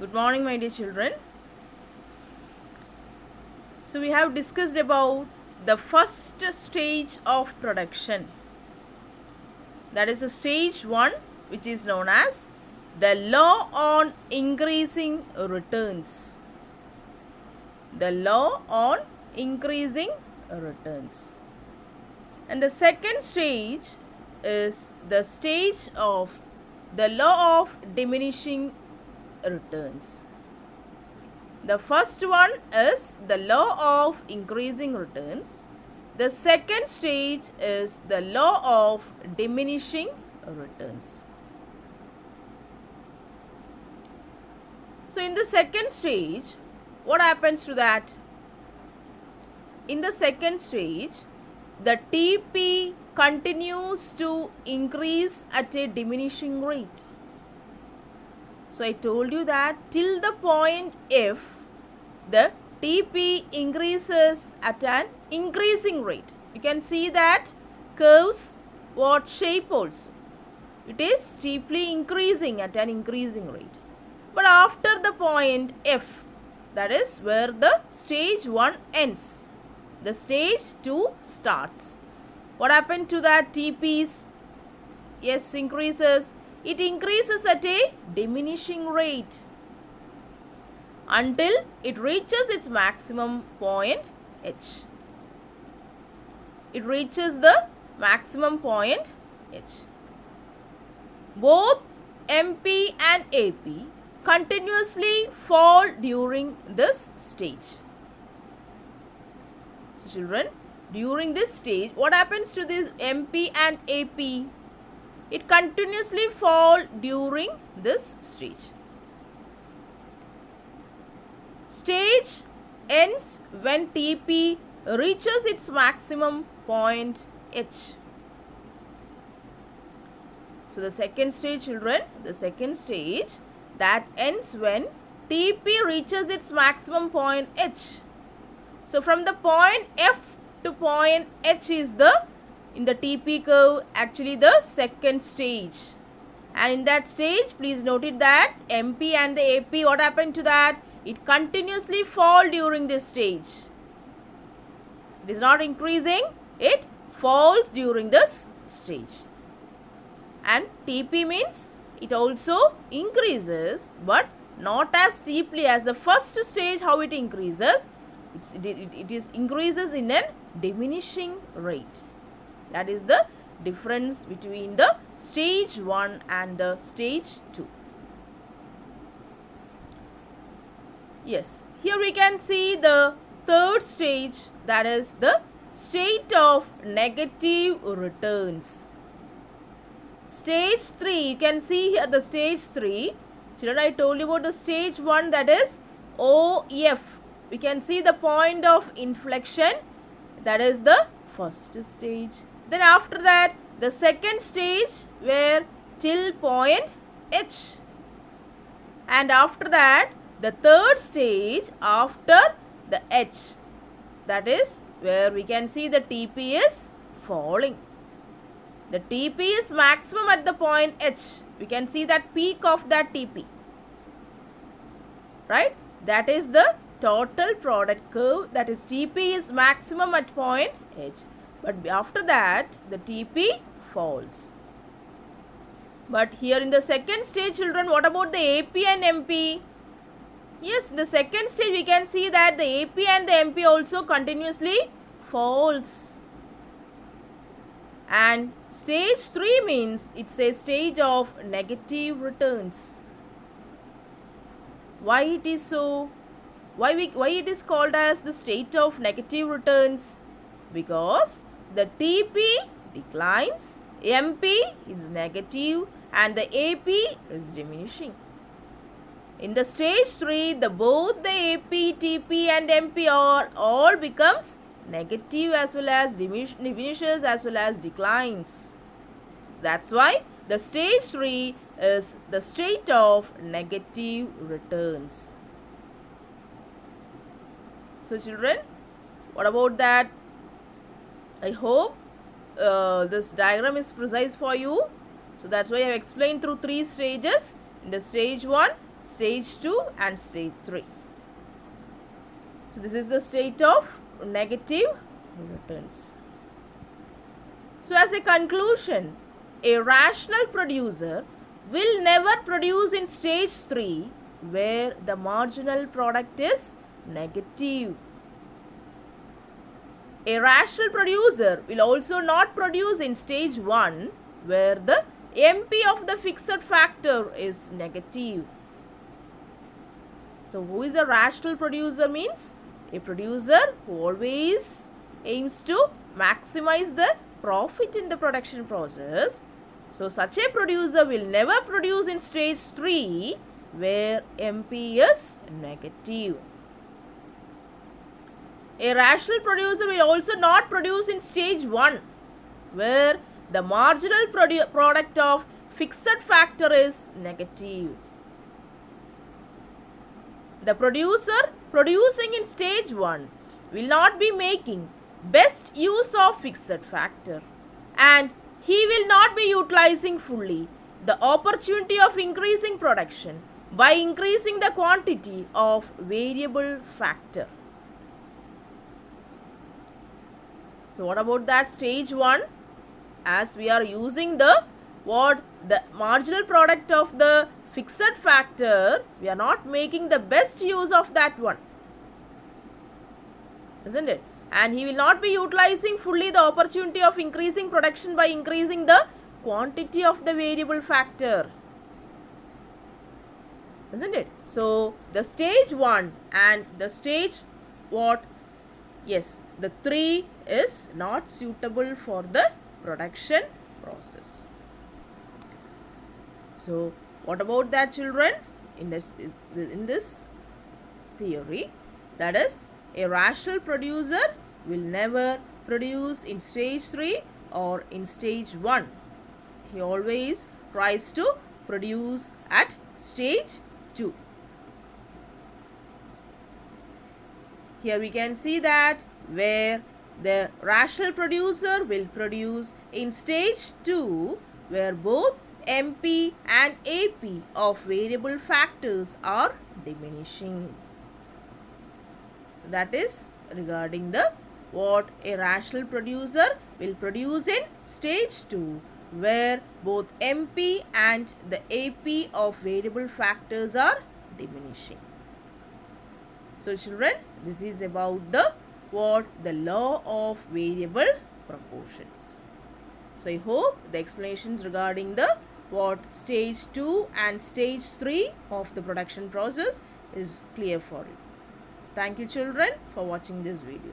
Good morning, my dear children. So, we have discussed about the first stage of production. That is a stage 1, which is known as the law on increasing returns. The law on increasing returns. And the second stage is the stage of the law of diminishing returns. The first one is the law of increasing returns. The second stage is the law of diminishing returns. So, in the second stage, what happens to that? In the second stage, the TP continues to increase at a diminishing rate. So, I told you that till the point F, the TP increases at an increasing rate. You can see that curves what shape also. It is steeply increasing at an increasing rate. But after the point F, that is where the stage 1 ends. The stage 2 starts. What happened to that TPs? Yes, increases. It increases at a diminishing rate until it reaches its maximum point H. It reaches the maximum point H. Both MP and AP continuously fall during this stage. So, children, during this stage, what happens to this MP and AP? It continuously fall during this stage. Stage ends when TP reaches its maximum point H. So, the second stage, children, the second stage that ends when TP reaches its maximum point H. So, from the point F to point H is in the TP curve actually the second stage. And in that stage, please note it that MP and the AP, what happened to that? It continuously fall during this stage. It is not increasing, it falls during this stage. And TP means it also increases, but not as steeply as the first stage how it increases. It increases in a diminishing rate. That is the difference between the stage 1 and the stage 2. Yes, here we can see the third stage, that is the state of negative returns. Stage 3, you can see here the stage 3. Children, I told you about the stage 1, that is OF. We can see the point of inflection, that is the first stage. Then after that, the second stage where till point H. And after that, the third stage after the H. That is where we can see the TP is falling. The TP is maximum at the point H. We can see that peak of that TP. Right? That is the total product curve. That is TP is maximum at point H. But after that, the TP falls. But here in the second stage, children, what about the AP and MP? Yes, in the second stage, we can see that the AP and the MP also continuously falls. And stage 3 means it's a stage of negative returns. Why it is so? Why it is called as the state of negative returns? Because the TP declines, MP is negative and the AP is diminishing. In the stage 3, both the AP, TP and MP all becomes negative as well as diminishes as well as declines. So, that's why the stage 3 is the state of negative returns. So, children, what about that? I hope this diagram is precise for you. So, that's why I have explained through 3 stages. In the stage 1, stage 2 and stage 3. So this is the state of negative returns. So as a conclusion, a rational producer will never produce in stage 3 where the marginal product is negative. A rational producer will also not produce in stage 1 where the MP of the fixed factor is negative. So who is a rational producer means a producer who always aims to maximize the profit in the production process. So such a producer will never produce in stage 3 where MP is negative. A rational producer will also not produce in stage 1 where the marginal product of fixed factor is negative. The producer producing in stage 1 will not be making best use of fixed factor, and he will not be utilizing fully the opportunity of increasing production by increasing the quantity of variable factor. So what about that stage 1? As we are using the marginal product of the fixed factor, we are not making the best use of that one, isn't it? And he will not be utilizing fully the opportunity of increasing production by increasing the quantity of the variable factor, isn't it? So the stage 1 and the stage the 3 is not suitable for the production process. So what about that, children? In this theory, that is, a rational producer will never produce in stage 3 or in stage 1. He always tries to produce at stage 2. Here we can see that where the rational producer will produce in stage 2 where both MP and AP of variable factors are diminishing. That is regarding the what a rational producer will produce in stage 2 where both MP and the AP of variable factors are diminishing. So children, this is about the law of variable proportions. So I hope the explanations regarding the stage 2 and stage 3 of the production process is clear for you. Thank you, children, for watching this video.